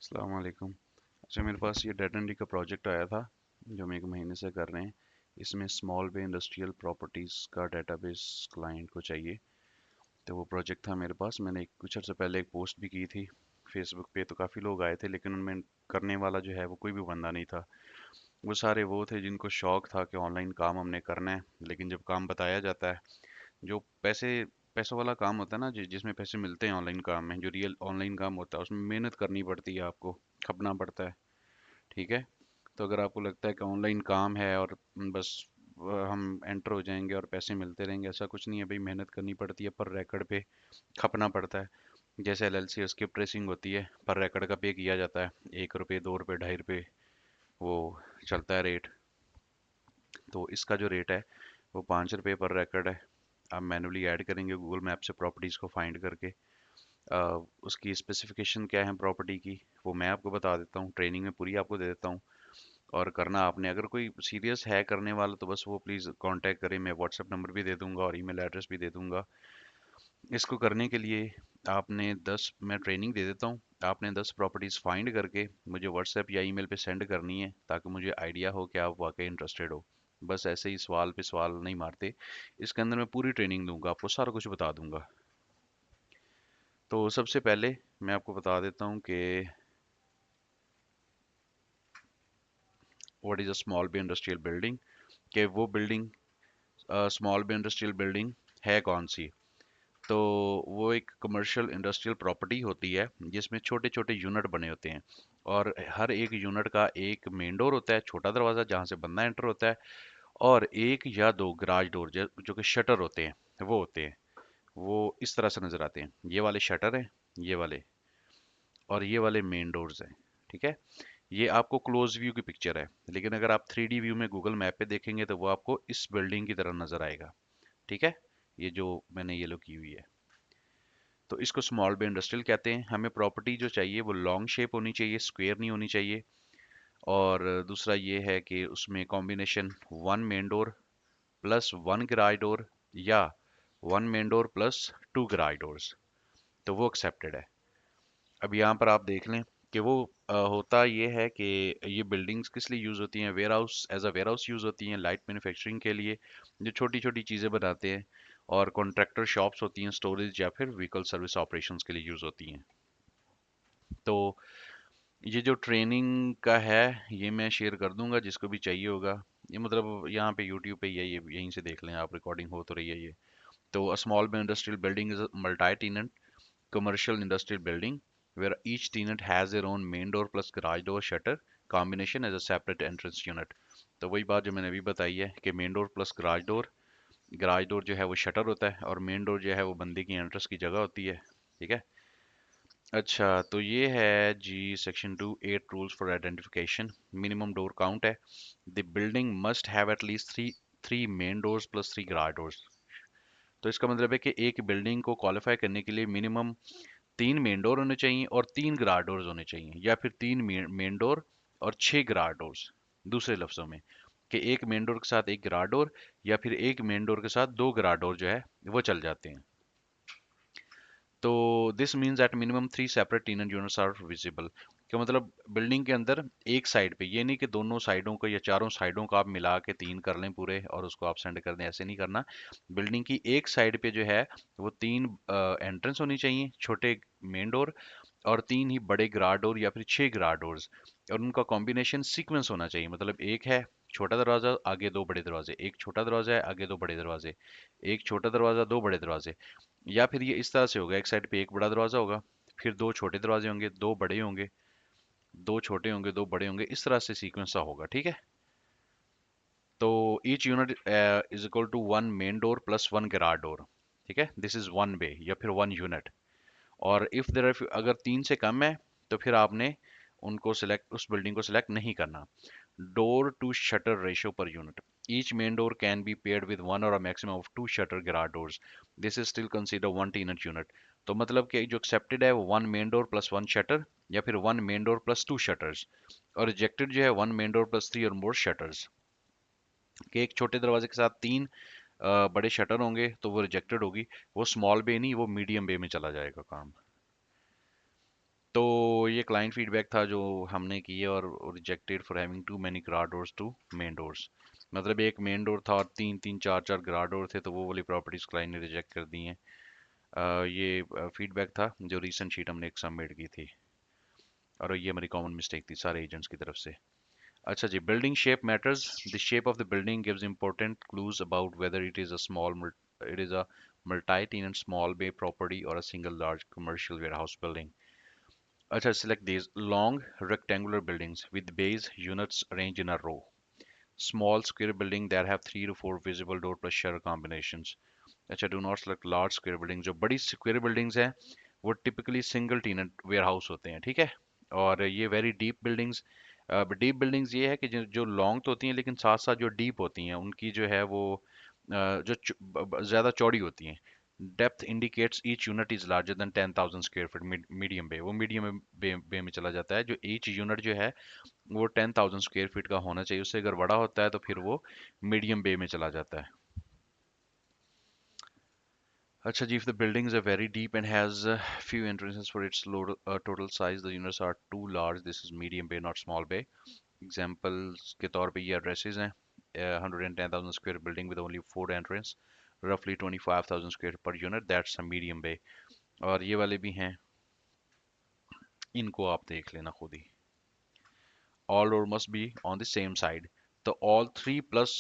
अस्सलाम वालेकुम। अच्छा, मेरे पास ये डेटा एंट्री का प्रोजेक्ट आया था जो हम 1 महीने से कर रहे हैं। इसमें स्मॉल बे इंडस्ट्रियल प्रॉपर्टीज़ का डेटाबेस क्लाइंट को चाहिए। तो वो प्रोजेक्ट था मेरे पास। मैंने कुछ अर्से पहले एक पोस्ट भी की थी फेसबुक पे, तो काफ़ी लोग आए थे, लेकिन उनमें करने वाला जो है वो कोई भी बंदा नहीं था। वो सारे वो थे जिनको शौक था कि ऑनलाइन काम हमने करना है, लेकिन जब काम बताया जाता है, जो पैसों वाला काम होता है ना, जिसमें पैसे मिलते हैं ऑनलाइन काम में, जो रियल ऑनलाइन काम होता है उसमें मेहनत करनी पड़ती है, आपको खपना पड़ता है। ठीक है। तो अगर आपको लगता है कि ऑनलाइन काम है और बस हम एंटर हो जाएंगे और पैसे मिलते रहेंगे, ऐसा कुछ नहीं है भाई। मेहनत करनी पड़ती है, पर रेकर्ड पे खपना पड़ता है। जैसे एलएलसी उसकी प्रेसिंग होती है, पर रेकर्ड का पे किया जाता है। 1 रुपये, 2 रुपये, 2.5 रुपये वो चलता है रेट। तो इसका जो रेट है वो 5 रुपये पर रेकर्ड है। आप मैनुअली ऐड करेंगे गूगल मैप से प्रॉपर्टीज़ को फाइंड करके। उसकी स्पेसिफिकेशन क्या है प्रॉपर्टी की, वो मैं आपको बता देता हूँ, ट्रेनिंग में पूरी आपको दे देता हूँ। और करना आपने, अगर कोई सीरियस है करने वाला, तो बस वो प्लीज़ कांटेक्ट करें। मैं व्हाट्सएप नंबर भी दे दूंगा और ईमेल एड्रेस भी दे दूंगा। इसको करने के लिए आपने 10, मैं ट्रेनिंग दे देता हूँ, आपने 10 प्रॉपर्टीज़ फाइंड करके मुझे व्हाट्सएप या ईमेल पे सेंड करनी है, ताकि मुझे आइडिया हो कि आप वाकई इंटरेस्टेड हो। बस ऐसे ही सवाल पे सवाल नहीं मारते। इसके अंदर मैं पूरी ट्रेनिंग दूंगा, आपको सारा कुछ बता दूंगा। तो सबसे पहले मैं आपको बता देता हूँ कि what is a small bay industrial building, कि वो building, small bay industrial building है कौन सी। तो वो एक कमर्शियल इंडस्ट्रियल प्रॉपर्टी होती है जिसमें छोटे छोटे यूनिट बने होते हैं, और हर एक यूनिट का एक मेन डोर होता है, छोटा दरवाज़ा जहाँ से बंदा एंटर होता है, और एक या दो गराज डोर जो कि शटर होते हैं, वो होते हैं। वो इस तरह से नज़र आते हैं, ये वाले शटर हैं, ये वाले, और ये वाले मेन डोर्स हैं। ठीक है। ये आपको क्लोज व्यू की पिक्चर है, लेकिन अगर आप 3D व्यू में गूगल मैप पे देखेंगे तो वो आपको इस बिल्डिंग की तरह नज़र आएगा। ठीक है। ये जो मैंने येलो की हुई है, तो इसको स्मॉल बे इंडस्ट्रियल कहते हैं। हमें प्रॉपर्टी जो चाहिए वो लॉन्ग शेप होनी चाहिए, स्क्वायर नहीं होनी चाहिए। और दूसरा ये है कि उसमें combination 1 main door plus 1 garage door, या 1 main door plus 2 garage doors, तो वो एक्सेप्टेड है। अब यहाँ पर आप देख लें कि वो होता ये है कि ये बिल्डिंग्स किस लिए यूज़ होती हैं, warehouse, as a warehouse use होती हैं, लाइट मैन्युफैक्चरिंग के लिए, जो छोटी छोटी चीज़ें बनाते हैं। और कॉन्ट्रैक्टर शॉप्स होती हैं, स्टोरेज या फिर व्हीकल सर्विस ऑपरेशंस के लिए यूज़ होती हैं। तो ये जो ट्रेनिंग का है ये मैं शेयर कर दूंगा जिसको भी चाहिए होगा। ये मतलब यहाँ पे यूट्यूब पे ये यहीं से देख लें आप, रिकॉर्डिंग हो तो रही है ये। तो a small industrial building is multi tenant commercial industrial building where each tenant has their own main door plus garage door shutter combination as a separate entrance unit। तो वही बात जो मैंने अभी बताई है कि main door plus garage door जो है वो शटर होता है, और मेन डोर जो है वो बंदे की एंट्रेंस की जगह होती है। ठीक है। अच्छा, तो ये है जी section 2, 8 rules for identification. Minimum door count है, the building must have at least three three main doors plus 3 garage doors. तो इसका मतलब है कि एक बिल्डिंग को क्वालिफाई करने के लिए मिनिमम 3 मेन डोर होने चाहिए और 3 गराज डोर्स होने चाहिए, या फिर 3 मेन डोर और 6 गराज डोर्स। दूसरे लफ्जों में कि एक मेन डोर के साथ एक गराज डोर, या फिर एक मेन डोर के साथ 2 गराज डोर जो है वो चल जाते हैं। तो this means that minimum 3 separate tenant units are visible. क्या मतलब, बिल्डिंग के अंदर एक साइड पे, ये नहीं कि दोनों साइडों को या चारों साइडों को आप मिला के 3 कर लें पूरे और उसको आप सेंड कर दें, ऐसे नहीं करना। बिल्डिंग की एक साइड पे जो है वो 3 एंट्रेंस होनी चाहिए, छोटे मेन डोर, और 3 ही बड़े गराज डोर या फिर 6 गराज डोर्स। और उनका कॉम्बिनेशन सीक्वेंस होना चाहिए, मतलब एक है छोटा दरवाजा, आगे 2 बड़े दरवाजे, एक छोटा दरवाजा है, आगे 2 बड़े दरवाजे, एक छोटा दरवाजा, 2 बड़े दरवाजे। या फिर ये इस तरह से होगा, एक साइड पे एक बड़ा दरवाजा होगा, फिर 2 छोटे दरवाजे होंगे, 2 बड़े होंगे, 2 छोटे होंगे, 2 बड़े होंगे, इस तरह से सीक्वेंस सा होगा। ठीक है। तो each unit is equal to 1 main door plus 1 garage door. ठीक है, दिस इज 1 बे या फिर 1 यूनिट। और इफ देर, अगर 3 से कम है तो फिर आपने उनको सिलेक्ट, उस बिल्डिंग को सिलेक्ट नहीं करना। Door to shutter ratio per unit, each main door can be paired with 1 और a maximum of 2 shutter garage doors, this is still consider 1 tenant unit. तो मतलब कि जो एक्सेप्टेड है वो 1 मेन डोर प्लस 1 शटर, या फिर 1 मेन डोर प्लस 2 शटर्स। और रिजेक्टेड जो है 1 मेन डोर प्लस 3 और मोर शटर्स। कि एक छोटे दरवाजे के साथ 3 बड़े शटर होंगे तो वो रिजेक्टेड होगी, वो स्मॉल बे नहीं, वो मीडियम बे में चला जाएगा काम। तो ये ये क्लाइंट फीडबैक था जो हमने किए, और rejected for having too many garage doors to main doors. मतलब एक मेन डोर था और तीन तीन चार चार ग्रार डोर थे, तो वो वाली प्रॉपर्टीज क्लाइंट ने रिजेक्ट कर दी हैं। ये फीडबैक था जो रीसेंट शीट हमने एक सबमिट की थी, और ये हमारी कॉमन मिस्टेक थी सारे एजेंट्स की तरफ से। अच्छा जी, building shape matters. The shape of the building gives important clues about whether it is a multi-tenant small bay property or a single large commercial warehouse building. अच्छा, select these long rectangular buildings with base units arranged in a row. Small square building that have 3 to 4 visible door plus shutter combinations. अच्छा, do not select large square buildings। जो बड़ी square buildings हैं वो typically single tenant warehouse होते हैं, ठीक है। और ये very deep buildings, deep buildings ये है कि जो लॉन्ग तो होती हैं लेकिन साथ साथ जो डीप होती हैं उनकी जो है वो ज़्यादा चौड़ी होती हैं। Depth indicates each unit is larger than 10,000 square feet. Medium bay, वो मीडियम बे में चला जाता है। जो ईच यूनिट जो है वो 10,000 स्क्वायर फीट का होना चाहिए, उससे अगर बड़ा होता है तो फिर वो मीडियम बे में चला जाता है। अच्छा जी, if the buildings are very deep and has few entrances for its total size, the units are too large. This is medium bay, not small bay. Examples के तौर पे ये addresses हैं। 110,000 square building with only 4 entrance, roughly 25,000 square per unit. That's a medium bay. और ये वाले भी हैं, इनको आप देख लेना खुद ही। All door must be on the same side. The all 3 plus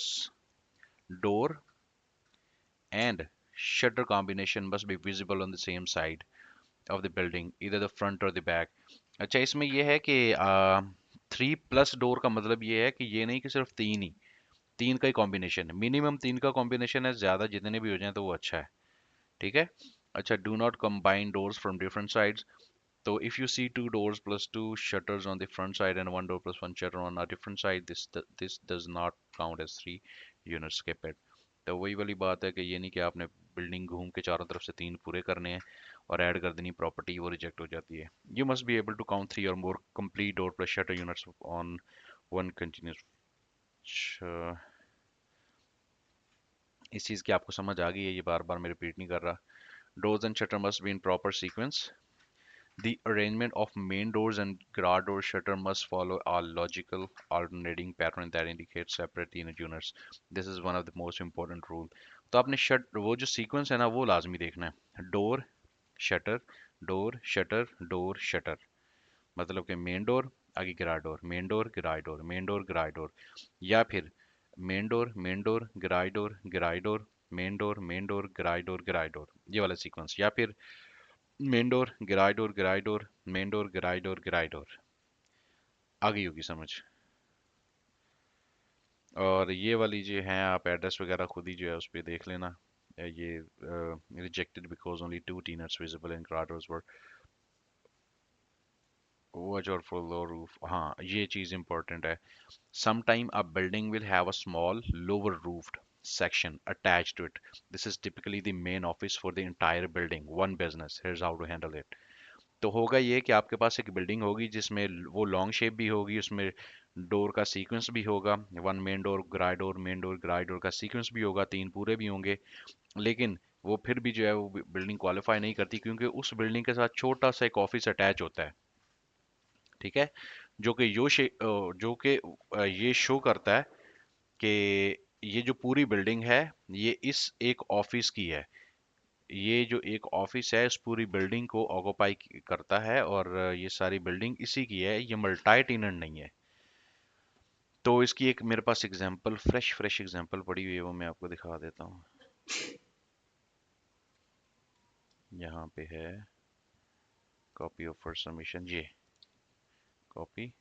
door and shutter combination must be visible on the same side of the building, either the front or the back। अच्छा, इसमें यह है कि 3 plus door का मतलब ये है कि ये नहीं कि सिर्फ तीन ही, तीन का ही कॉम्बिनेशन है। मिनिमम तीन का कॉम्बिनेशन है, ज़्यादा जितने भी हो जाए तो वो अच्छा है, ठीक है। अच्छा, do not combine doors from different sides. तो if you see two doors plus two shutters on the front side and one door plus one shutter on a different side, this does not count as 3 units के पेड। तो वही वाली बात है कि ये नहीं कि आपने बिल्डिंग घूम के चारों तरफ से तीन पूरे करने हैं और ऐड कर देनी प्रॉपर्टी, वो रिजेक्ट हो जाती है। You must be able to count 3 or more complete door plus shutter units on one continuous. इस चीज़ की आपको समझ आ गई है, ये बार बार मैं रिपीट नहीं कर रहा। Doors and shutter must be in proper sequence. The arrangement of main doors and garage door shutter must follow a logical alternating pattern that indicates separate units. This is one of the most important rule. तो आपने वो जो sequence है ना वो लाजमी देखना है। Door shutter, door shutter, door shutter. मतलब कि मेन डोर आगे garage door, main door garage door, main door garage door. या फिर main door garage door, garage door, main door, main door garage door, garage door, ये वाला sequence. या फिर main door garage door, garage door, main door garage door, garage door. आ गई होगी समझ। और ये वाली जो है आप एड्रेस वगैरह खुद ही जो है उस पर देख लेना। ये rejected because only 2 tenants visible in garage doors were watch और फुल और रूफ। हाँ, ये चीज़ इंपॉर्टेंट है। Sometime a building will have a small, lower roofed section attached to it. This is typically the main office for the entire building. One business. Here's how to handle it. तो होगा ये कि आपके पास एक building होगी जिसमें वो long shape भी होगी, उसमें डोर का सीक्वेंस भी होगा। One main door, garage door, main door, garage door का सीक्वेंस भी होगा, तीन पूरे भी होंगे। लेकिन वो फिर भी जो है वो बिल्डिंग क्वालिफाई नहीं करती, क्योंकि उस बिल्डिंग के साथ छोटा सा एक ऑफिस अटैच होता है, ठीक है। जो कि जो कि ये शो करता है कि ये जो पूरी बिल्डिंग है ये इस एक ऑफिस की है। ये जो एक ऑफिस है इस पूरी बिल्डिंग को ऑक्यूपाई करता है, और ये सारी बिल्डिंग इसी की है, ये मल्टी टेनेंट नहीं है। तो इसकी एक मेरे पास एग्जांपल, फ्रेश एग्जांपल पड़ी हुई है, वो मैं आपको दिखा देता हूँ। यहाँ पे है कॉपी ऑफ फर्स्ट सबमिशन, ये कॉपी।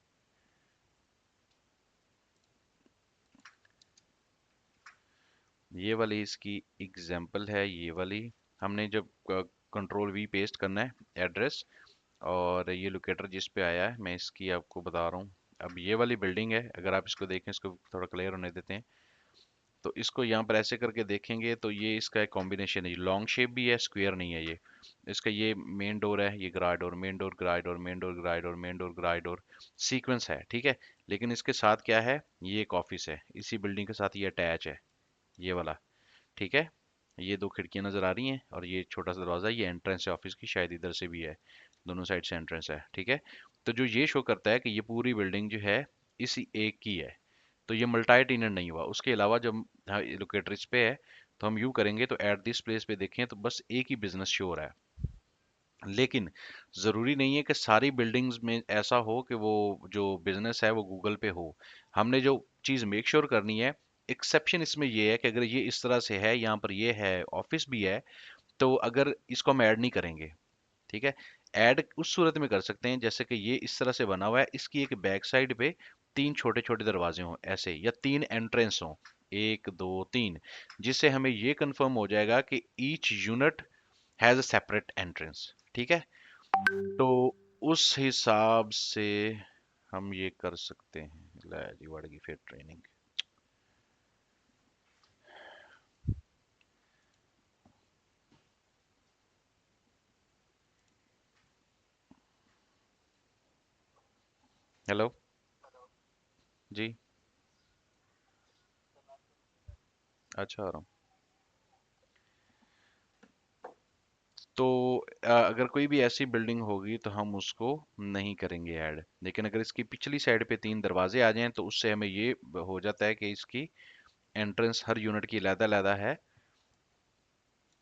ये वाली इसकी एग्जांपल है, ये वाली। हमने जब कंट्रोल वी पेस्ट करना है एड्रेस, और ये लोकेटर जिस पे आया है मैं इसकी आपको बता रहा हूँ। अब ये वाली बिल्डिंग है, अगर आप इसको देखें, इसको थोड़ा क्लियर होने देते हैं, तो इसको यहाँ पर ऐसे करके देखेंगे तो ये इसका एक कॉम्बिनेशन है, लॉन्ग शेप भी है, स्क्वायर नहीं है ये। इसका ये मेन डोर है, ये garage door, main door garage door, main door garage door, main door garage door, sequence है, ठीक है। लेकिन इसके साथ क्या है, ये एक ऑफिस है, इसी बिल्डिंग के साथ ये अटैच है, ये वाला, ठीक है। ये दो खिड़कियां नजर आ रही हैं और ये छोटा सा दरवाजा, ये एंट्रेंस है ऑफिस की, शायद इधर से भी है, दोनों साइड से एंट्रेंस है, ठीक है। तो जो ये शो करता है कि ये पूरी बिल्डिंग जो है इसी एक की है, तो ये मल्टी टेनेंट नहीं हुआ। उसके अलावा जब लोकेटर इस पे है, तो हम यू करेंगे तो एट दिस प्लेस पे देखें तो बस एक ही बिजनेस शो हो रहा है। लेकिन ज़रूरी नहीं है कि सारी बिल्डिंग्स में ऐसा हो कि वो जो बिजनेस है वो गूगल पे हो। हमने जो चीज़ मेक श्योर करनी है, एक्सेप्शन इसमें ये है कि अगर ये इस तरह से है, यहाँ पर ये है, ऑफिस भी है, तो अगर इसको हम ऐड नहीं करेंगे, ठीक है। ऐड उस सूरत में कर सकते हैं जैसे कि ये इस तरह से बना हुआ है, इसकी एक बैक साइड पे तीन छोटे छोटे दरवाजे हों ऐसे, या तीन एंट्रेंस हों, एक दो तीन, जिससे हमें ये कंफर्म हो जाएगा कि each unit has a separate entrance, ठीक है। तो उस हिसाब से हम ये कर सकते हैं। लै जी वड़ गई फिर ट्रेनिंग। हेलो जी। अच्छा आ रहा हूँ। तो अगर कोई भी ऐसी बिल्डिंग होगी तो हम उसको नहीं करेंगे ऐड, लेकिन अगर इसकी पिछली साइड पे तीन दरवाजे आ जाएं तो उससे हमें ये हो जाता है कि इसकी एंट्रेंस हर यूनिट की अलग-अलग है,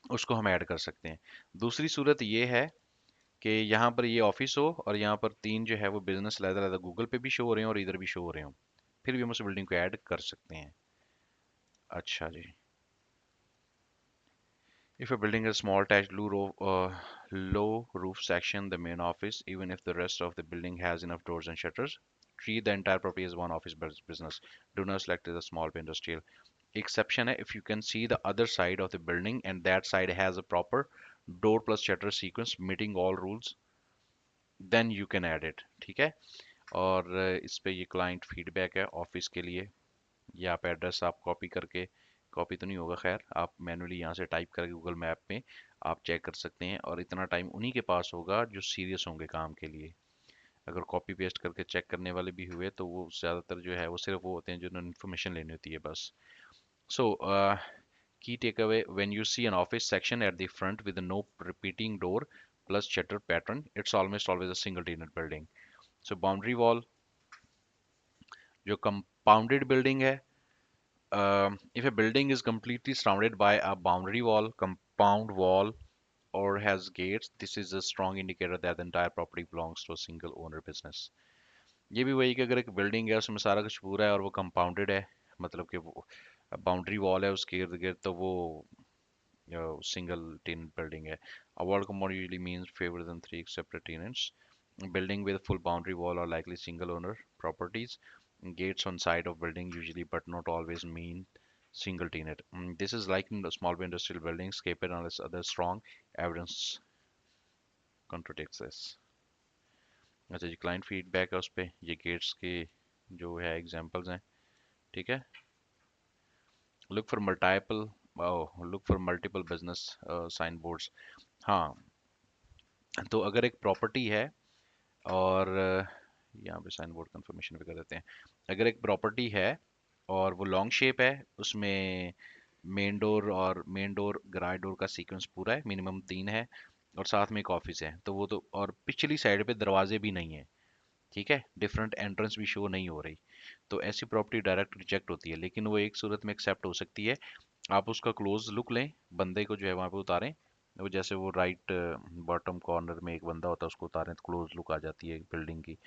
उसको हम ऐड कर सकते हैं। दूसरी सूरत ये है कि यहाँ पर ये ऑफिस हो और यहाँ पर तीन जो है वो बिजनेस अलग-अलग गूगल पे भी शो हो रहे हैं और इधर भी शो हो रहे हो, फिर भी हम उस बिल्डिंग को ऐड कर सकते हैं। अच्छा जी। If a building has small attached low roof section, the main office, even if the rest of the building has enough doors and shutters, treat the entire property as one office business. Do not select as a small bay industrial. Exception है if you can see the other side of the building and that side has a proper door plus shutter sequence meeting all rules, then you can add it, ठीक है। और इस पे ये client feedback है office के लिए। ये आप एड्रेस आप कॉपी करके, कॉपी तो नहीं होगा खैर, आप मैनुअली यहाँ से टाइप करके गूगल मैप में आप चेक कर सकते हैं, और इतना टाइम उन्हीं के पास होगा जो सीरियस होंगे काम के लिए। अगर कॉपी पेस्ट करके चेक करने वाले भी हुए तो वो ज़्यादातर जो है वो सिर्फ वो होते हैं जिन्होंने इन्फॉर्मेशन लेनी होती है बस। सो key takeaway: when you see an office section at the front with no repeating door plus shutter pattern, it's almost always a single tenant building. So boundary wall, जो compounded building है, if a building is completely surrounded by a boundary wall, compound wall, or has gates, this is a strong indicator that the entire property belongs to a single owner business. ये भी वही कि अगर एक building है उसमें सारा कुछ पूरा है और वो कंपाउंडेड है, मतलब कि वो बाउंड्री वॉल है उसके इर्द गिर्द, तो वो single tenant building है. A wall compound usually means fewer than three separate tenants. Building with full boundary wall are likely single owner properties. Gates on side of building usually but not always mean single tenant. This is like in the small industrial buildings, keep it unless other strong evidence contradicts this. अच्छा जी, client feedback है उस पे, ये gets के जो है examples हैं, ठीक है। Look for multiple look for multiple business sign boards. हाँ, तो अगर एक प्रॉपर्टी है और यहाँ पे साइन बोर्ड कंफर्मेशन भी कर देते हैं। अगर एक प्रॉपर्टी है और वो लॉन्ग शेप है, उसमें मेन डोर गराज डोर का सीक्वेंस पूरा है, मिनिमम तीन है, और साथ में एक ऑफिस है, तो वो तो, और पिछली साइड पे दरवाजे भी नहीं है, ठीक है, डिफरेंट एंट्रेंस भी शो नहीं हो रही, तो ऐसी प्रॉपर्टी डायरेक्ट रिजेक्ट होती है। लेकिन वो एक सूरत में एक्सेप्ट हो सकती है, आप उसका क्लोज लुक लें, बंदे को जो है वहाँ पे उतारें, वो जैसे वो राइट बॉटम कॉर्नर में एक बंदा होता है उसको उतारें तो क्लोज लुक आ जाती है बिल्डिंग की,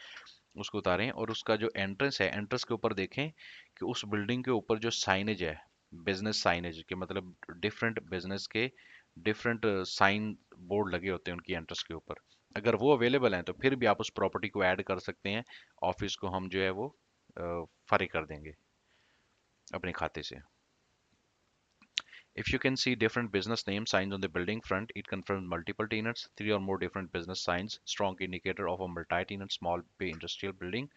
उसको उतारें, और उसका जो एंट्रेंस है, एंट्रेंस के ऊपर देखें कि उस बिल्डिंग के ऊपर जो साइनेज है, बिजनेस साइनेज के मतलब डिफरेंट बिजनेस के डिफरेंट साइन बोर्ड लगे होते हैं उनकी एंट्रेंस के ऊपर, अगर वो अवेलेबल हैं तो फिर भी आप उस प्रॉपर्टी को ऐड कर सकते हैं। ऑफिस को हम जो है वो फारिग कर देंगे अपने खाते से। If you can see different business name signs on the building front, it confirms multiple tenants, three or more different business signs, strong indicator of a multi-tenant small bay industrial building,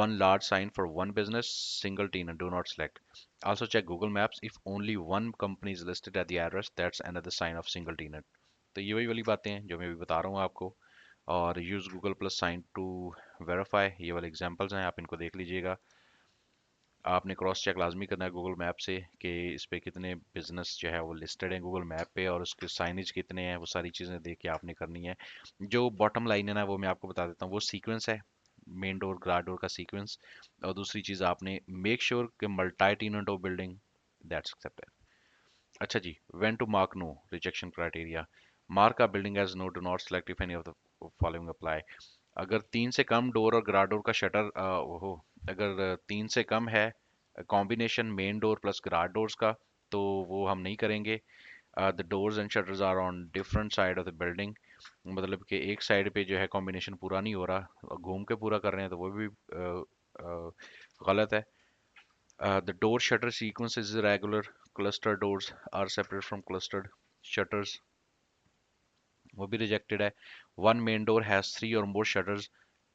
one large sign for one business, single tenant, do not select. Also check Google Maps, if only one company is listed at the address, that's another sign of single tenant. तो ये वही वाली बातें हैं जो मैं अभी बता रहा हूँ आपको। और use Google plus sign to verify, ये वाले एग्जांपल्स हैं, आप इनको देख लीजिएगा। आपने क्रॉस चेक लाजमी करना है गूगल मैप से कि इस पे कितने बिजनेस जो है वो लिस्टेड हैं गूगल मैप पे, और उसके साइनेज कितने हैं, वो सारी चीज़ें देख के आपने करनी है। जो बॉटम लाइन है ना, वो मैं आपको बता देता हूँ, वो सीक्वेंस है, मेन डोर ग्रास डोर का सीक्वेंस। और दूसरी चीज़ आपने मेक श्योर कि multi tenant of building that's accepted. अच्छा जी, when to mark no rejection criteria. Mark a building as no, do not select if any of the following apply. अगर तीन से कम डोर और ग्रास डोर का shutter हो, अगर तीन से कम है combination main door plus garage doors का, तो वो हम नहीं करेंगे। The doors and shutters are on different side of the building, मतलब कि एक साइड पे जो है कॉम्बिनेशन पूरा नहीं हो रहा, घूम के पूरा कर रहे हैं, तो वो भी गलत है। The door shutter sequence is irregular, cluster doors are separate from clustered shutters, वो भी रिजेक्टेड है। One main door has three or more shutters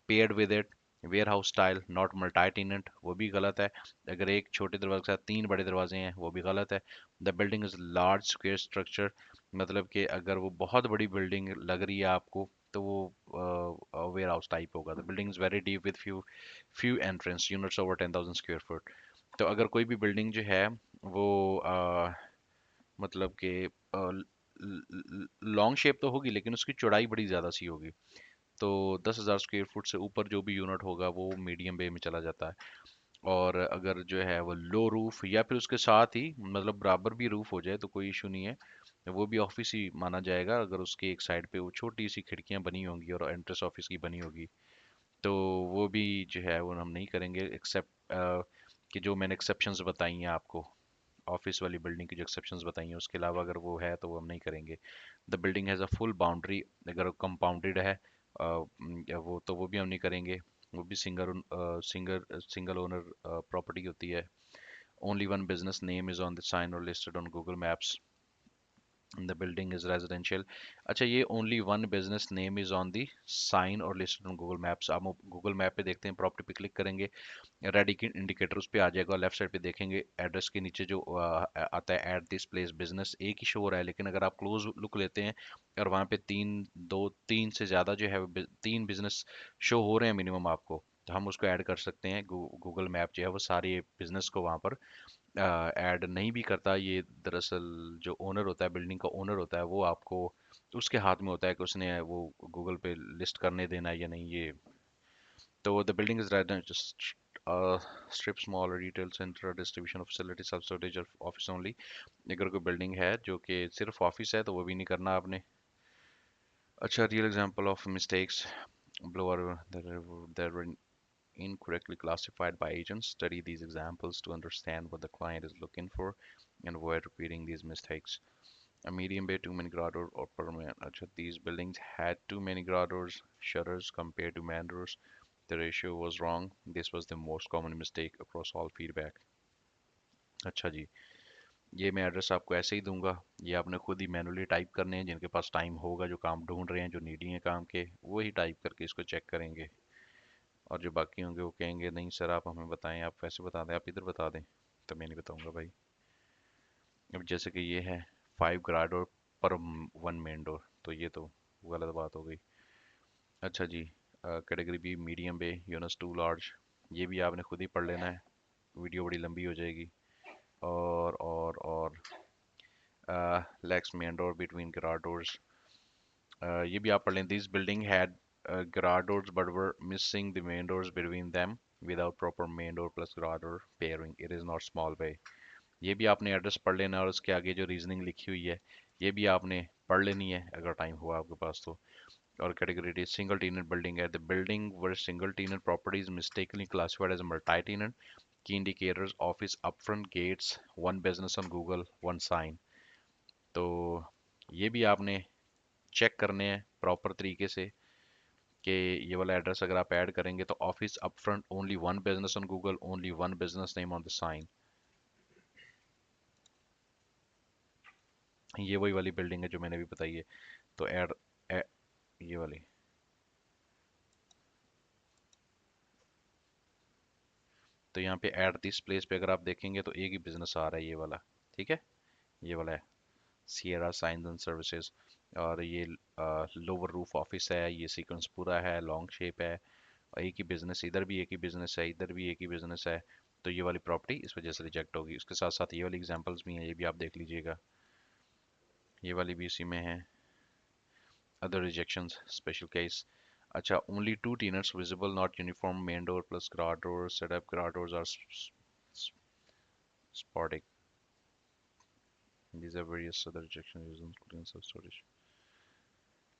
paired with it, warehouse style not multi tenant, वो भी गलत है। अगर एक छोटे दरवाजे के साथ तीन बड़े दरवाजे हैं, वो भी गलत है। The building is large square structure, मतलब कि अगर वो बहुत बड़ी बिल्डिंग लग रही है आपको, तो वो वेयर हाउस टाइप होगा। The building is very deep with few entrance units over 10,000 square foot. तो अगर कोई भी बिल्डिंग जो है वो मतलब कि लॉन्ग शेप तो होगी, लेकिन उसकी चौड़ाई बड़ी ज़्यादा सी होगी, तो 10,000 स्क्वायर फुट से ऊपर जो भी यूनिट होगा वो मीडियम बे में चला जाता है। और अगर जो है वो लो रूफ या फिर उसके साथ ही मतलब बराबर भी रूफ हो जाए तो कोई इशू नहीं है, वो भी ऑफिस ही माना जाएगा, अगर उसके एक साइड पे वो छोटी सी खिड़कियां बनी होंगी और एंट्रेंस ऑफिस की बनी होगी, तो वो भी जो है वो हम नहीं करेंगे, एक्सेप्ट कि जो मैंने एक्सेप्शंस बताई हैं आपको, ऑफिस वाली बिल्डिंग की जो एक्सेप्शंस बताई हैं, उसके अलावा अगर वो है तो वो हम नहीं करेंगे। The building has a full boundary, अगर कंपाउंडेड है या वो, तो वो भी हम नहीं करेंगे, वो भी सिंगल ओनर प्रॉपर्टी होती है। Only one business name is on the sign और listed on Google Maps, the building is residential. अच्छा, ये only one business name is on the sign और लिस्टेड ऑन गूगल मैप्स, आप Google map पे देखते हैं, प्रॉपर्टी पे click करेंगे, रेड इंडिकेटर उस पे आ जाएगा, और लेफ्ट साइड पे देखेंगे एड्रेस के नीचे जो आता है एट दिस प्लेस बिजनेस, एक ही शो हो रहा है, लेकिन अगर आप क्लोज लुक लेते हैं और वहाँ पे तीन से ज़्यादा जो है तीन बिजनेस शो हो रहे हैं मिनिमम आपको, तो हम उसको ऐड कर सकते हैं। गूगल मैप जो है वो सारे बिजनेस को वहाँ पर ऐड नहीं भी करता, ये दरअसल जो ओनर होता है, बिल्डिंग का ओनर होता है, वो आपको उसके हाथ में होता है कि उसने वो गूगल पे लिस्ट करने देना है या नहीं, ये। तो the building is rather just strip small retail center distribution facility self storage और office only। अगर कोई बिल्डिंग है जो कि सिर्फ ऑफिस है तो वो भी नहीं करना आपने। अच्छा, real example of mistakes, blower that were incorrectly classified by agents. Study these examples to understand what the client is looking for and avoid repeating these mistakes. A medium bay, too many garage doors or permanent. Achha, these buildings had too many garage doors, shutters compared to man doors. The ratio was wrong. This was the most common mistake across all feedback. अच्छा जी, ये मैं address आपको ऐसे ही दूंगा, ये आपने खुद ही manually type करने हैं, जिनके पास टाइम होगा, जो काम ढूंढ रहे हैं, जो नीडी हैं काम के, वो ही टाइप करके इसको चेक करेंगे। और जो बाकी होंगे वो कहेंगे नहीं सर आप हमें बताएं, आप वैसे बता दें, आप इधर बता दें, तो मैं नहीं बताऊंगा भाई। अब जैसे कि ये है 5 ग्राडोर पर वन मेन डोर, तो ये तो गलत बात हो गई। अच्छा जी, category B medium bay units to large, ये भी आपने खुद ही पढ़ लेना है, वीडियो बड़ी लंबी हो जाएगी। और lakhs main door between garage doors, ये भी आप पढ़ लें। This building had garage doors but were missing the main doors between them without proper main door plus garage door pairing, it is not small bay। ये भी आपने address पढ़ लेना, और उसके आगे जो रीजनिंग लिखी हुई है ये भी आपने पढ़ लेनी है अगर टाइम हुआ आपके पास तो। और कैटेगरी सिंगल टेनेंट बिल्डिंग है, the building were single tenant properties mistakenly classified as multi tenant, key indicators office upfront gates, one business on Google, one sign. तो ये भी आपने चेक करने हैं प्रॉपर तरीके से कि ये वाला एड्रेस अगर आप ऐड करेंगे तो office upfront only one business on Google, only one business name on the sign. ये वही वाली बिल्डिंग है जो मैंने भी बताई है, तो ऐड ये वाली, तो यहाँ पे एट दिस प्लेस पे अगर आप देखेंगे तो एक ही बिजनेस आ रहा है, ये वाला, ठीक है, ये वाला है सियरा साइंस एंड सर्विसेज। और ये लोअर रूफ ऑफिस है, ये सीक्वेंस पूरा है, लॉन्ग शेप है, और एक ही बिजनेस, इधर भी एक ही बिजनेस है, इधर भी एक ही बिजनेस है, तो ये वाली प्रॉपर्टी इस वजह से रिजेक्ट होगी। उसके साथ साथ ये वाली एग्जांपल्स भी हैं, ये भी आप देख लीजिएगा, ये वाली भी इसी में है। Other rejections special case. अच्छा, only two tenants visible, not uniform main door plus garage doors, set up garage doors are sporadic. These are various other rejection reasons including self storage.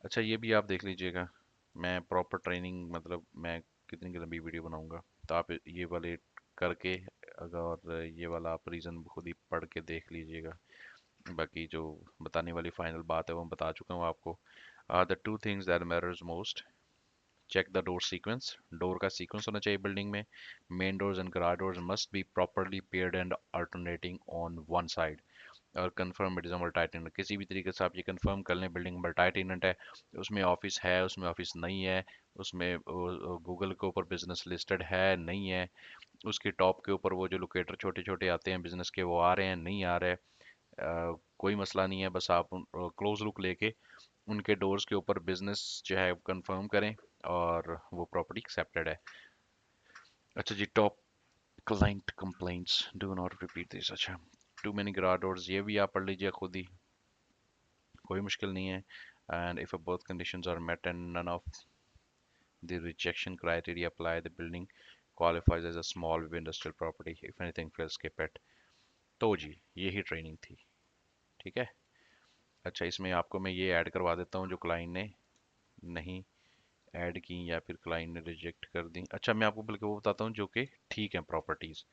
अच्छा, ये भी आप देख लीजिएगा। मैं प्रॉपर ट्रेनिंग, मतलब मैं कितनी की लंबी वीडियो बनाऊंगा, तो आप ये वाले करके अगर ये वाला आप रीज़न खुद ही पढ़ के देख लीजिएगा। बाकी जो बताने वाली फाइनल बात है वो मैं बता चुका हूँ आपको। The two things that matters most, check the door sequence, door का सीक्वेंस होना चाहिए बिल्डिंग में। Main doors and garage doors must be properly paired and alternating on one side. और confirm it is multi tenant, किसी भी तरीके से आप ये कंफर्म कर लें बिल्डिंग मल्टी टेनेंट है, उसमें ऑफिस है, उसमें ऑफिस नहीं है, उसमें गूगल के ऊपर बिजनेस लिस्टेड है नहीं है, उसके टॉप के ऊपर वो जो लोकेटर छोटे छोटे आते हैं बिजनेस के वो आ रहे हैं नहीं आ रहे, कोई मसला नहीं है। बस आप क्लोज लुक लेके उनके डोर्स के ऊपर बिजनेस जो है कंफर्म करें और वो प्रॉपर्टी एक्सेप्टेड है। अच्छा जी, top client complaints, do not repeat this. अच्छा, टू मेनी गराज डोर्स, ये भी आप पढ़ लीजिए खुद ही, कोई मुश्किल नहीं है। And if both conditions are met and none of the rejection criteria apply, the building qualifies as a small industrial property. If anything fails, skip it. तो जी, यही ट्रेनिंग थी, ठीक है। अच्छा, इसमें आपको मैं ये ऐड करवा देता हूँ जो क्लाइंट ने नहीं ऐड की या फिर क्लाइंट ने रिजेक्ट कर दी। अच्छा, मैं आपको बल्कि वो बताता हूँ जो कि ठीक है प्रॉपर्टीज़,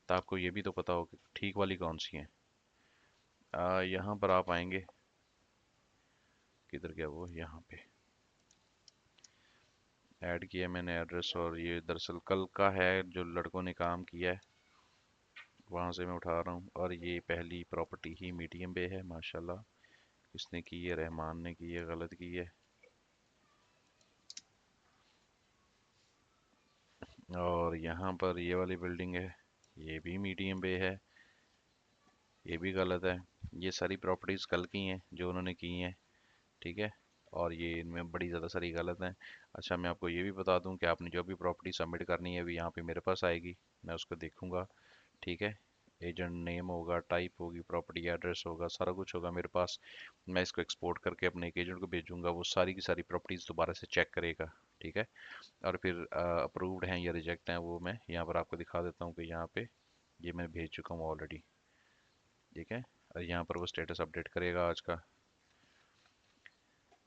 तो आपको ये भी तो पता हो कि ठीक वाली कौन सी है। यहाँ पर आप आएंगे, किधर गया वो, यहाँ पे ऐड किया मैंने एड्रेस, और ये दरअसल कल का है जो लड़कों ने काम किया है, वहाँ से मैं उठा रहा हूँ। और ये पहली प्रॉपर्टी ही मीडियम पे है माशाल्लाह। किसने की है? रहमान ने की है, गलत की है। और यहाँ पर ये वाली बिल्डिंग है, ये भी मीडियम पे है, ये भी गलत है। ये सारी प्रॉपर्टीज़ कल की हैं जो उन्होंने की हैं, ठीक है। और ये इनमें बड़ी ज़्यादा सारी गलत हैं। अच्छा, मैं आपको ये भी बता दूं कि आपने जो भी प्रॉपर्टी सबमिट करनी है अभी यहाँ पे मेरे पास आएगी, मैं उसको देखूंगा, ठीक है। एजेंट नेम होगा, टाइप होगी, प्रॉपर्टी एड्रेस होगा, सारा कुछ होगा मेरे पास। मैं इसको एक्सपोर्ट करके अपने एक एजेंट को भेजूंगा, वो सारी की सारी प्रॉपर्टीज़ दोबारा से चेक करेगा, ठीक है। और फिर अप्रूव्ड हैं या रिजेक्ट हैं वो मैं यहाँ पर आपको दिखा देता हूँ कि यहाँ पे ये मैं भेज चुका हूँ ऑलरेडी, ठीक है। और यहाँ पर वो स्टेटस अपडेट करेगा आज का।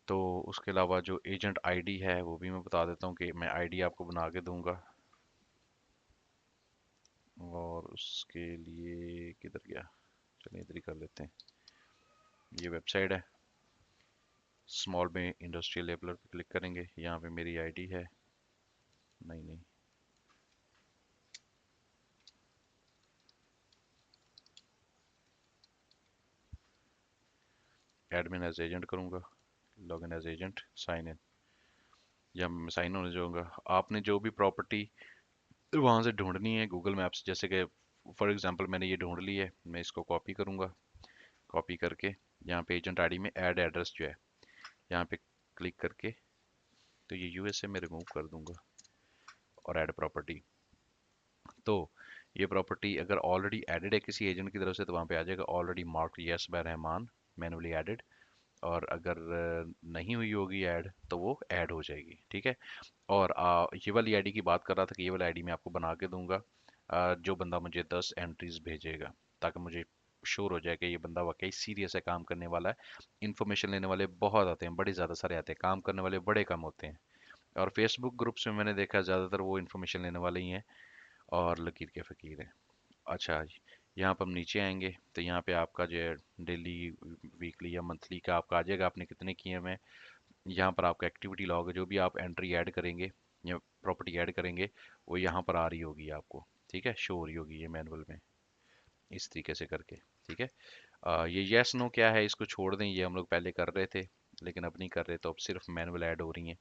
तो उसके अलावा जो एजेंट आईडी है वो भी मैं बता देता हूँ कि मैं आईडी आपको बना के दूंगा। और उसके लिए किधर गया, चलिए इधर ही कर लेते हैं। ये वेबसाइट है, स्मॉल में इंडस्ट्रियल लेबलर पे क्लिक करेंगे, यहाँ पे मेरी आईडी है, नहीं नहीं, एडमिन एज एजेंट करूँगा, login as agent, sign in, या मैं साइन होने जाऊँगा। आपने जो भी प्रॉपर्टी वहाँ से ढूंढनी है गूगल मैप्स, जैसे कि फॉर एग्जांपल मैंने ये ढूंढ ली है, मैं इसको कॉपी करूँगा, कॉपी करके यहाँ पे एजेंट आईडी में ऐड एड्रेस जो है यहाँ पे क्लिक करके, तो ये यूएसए में रिमूव कर दूंगा और ऐड प्रॉपर्टी। तो ये प्रॉपर्टी अगर ऑलरेडी एडेड है किसी एजेंट की तरफ से तो वहाँ पे आ जाएगा already marked yes by Rahman, manually added. और अगर नहीं हुई होगी ऐड तो वो ऐड हो जाएगी, ठीक है। और ये वाली आईडी की बात कर रहा था कि ये वाली आईडी मैं आपको बना के दूंगा, जो बंदा मुझे 10 एंट्रीज भेजेगा, ताकि मुझे श्योर हो जाए कि ये बंदा वाकई सीरियस है, काम करने वाला है। इन्फॉर्मेशन लेने वाले बहुत आते हैं, बड़े ज़्यादा सारे आते हैं, काम करने वाले बड़े कम होते हैं। और फेसबुक ग्रुप्स में मैंने देखा ज़्यादातर वो इन्फॉर्मेशन लेने वाले ही हैं और लकीर के फ़कीर हैं। अच्छा, यहाँ पर हम नीचे आएंगे तो यहाँ पे आपका जो है डेली, वीकली या मंथली का आपका आ जाएगा आपने कितने किए हैं। यहाँ पर आपका एक्टिविटी लॉग है, जो भी आप एंट्री ऐड करेंगे या प्रॉपर्टी ऐड करेंगे वो यहाँ पर आ रही होगी आपको, ठीक है, शो हो रही होगी ये मैनुअल में, इस तरीके से करके, ठीक है। ये यस नो क्या है इसको छोड़ दें, ये हम लोग पहले कर रहे थे लेकिन अब नहीं कर रहे, तो अब सिर्फ मैनुअल ऐड हो रही हैं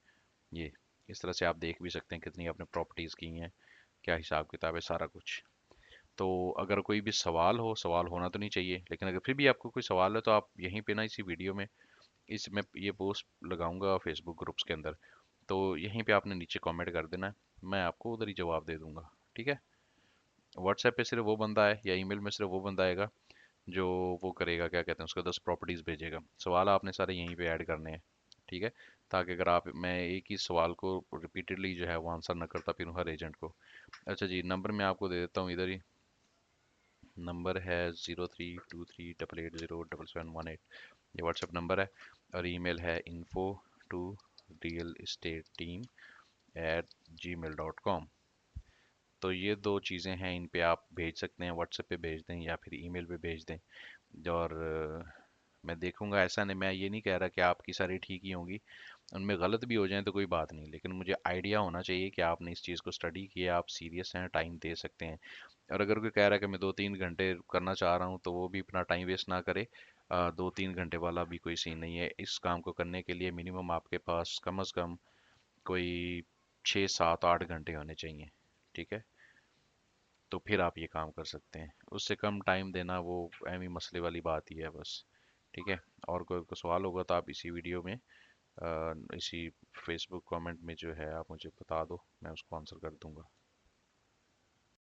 ये। इस तरह से आप देख भी सकते हैं कितनी आपने प्रॉपर्टीज़ की हैं, क्या हिसाब किताब है, सारा कुछ। तो अगर कोई भी सवाल हो, सवाल होना तो नहीं चाहिए, लेकिन अगर फिर भी आपको कोई सवाल है तो आप यहीं पे ना इसी वीडियो में, इसमें ये पोस्ट लगाऊंगा फेसबुक ग्रुप्स के अंदर, तो यहीं पे आपने नीचे कमेंट कर देना है, मैं आपको उधर ही जवाब दे दूंगा, ठीक है। व्हाट्सएप पे सिर्फ वो बंदा है या ईमेल में सिर्फ वो बंदा आएगा जो वो करेगा, क्या कहते हैं उसको, 10 प्रॉपर्टीज भेजेगा। सवाल आपने सारे यहीं पे ऐड करने हैं, ठीक है, ताकि अगर आप, मैं एक ही सवाल को रिपीटेडली जो है वो आंसर न करता फिर हर एजेंट को। अच्छा जी, नंबर मैं आपको दे देता हूँ इधर ही। नंबर है 032388077718। ये व्हाट्सएप नंबर है। और ईमेल है info@realestateteam@gmail.com। तो ये दो चीज़ें हैं, इन पे आप भेज सकते हैं, व्हाट्सएप पे भेज दें या फिर ईमेल पे भेज दें। और मैं देखूंगा, ऐसा नहीं, मैं ये नहीं कह रहा कि आपकी सारी ठीक ही होंगी, उनमें गलत भी हो जाए तो कोई बात नहीं, लेकिन मुझे आइडिया होना चाहिए कि आपने इस चीज़ को स्टडी किया, आप सीरियस हैं, टाइम दे सकते हैं। और अगर कोई कह रहा है कि मैं 2-3 घंटे करना चाह रहा हूँ तो वो भी अपना टाइम वेस्ट ना करे। 2-3 घंटे वाला भी कोई सीन नहीं है। इस काम को करने के लिए मिनिमम आपके पास कम से कम कोई 6-7-8 घंटे होने चाहिए, ठीक है। तो फिर आप ये काम कर सकते हैं, उससे कम टाइम देना वो अहमी मसले वाली बात ही है बस, ठीक है। और कोई सवाल होगा तो आप इसी वीडियो में, इसी फेसबुक कमेंट में जो है आप मुझे बता दो, मैं उसको आंसर कर दूंगा।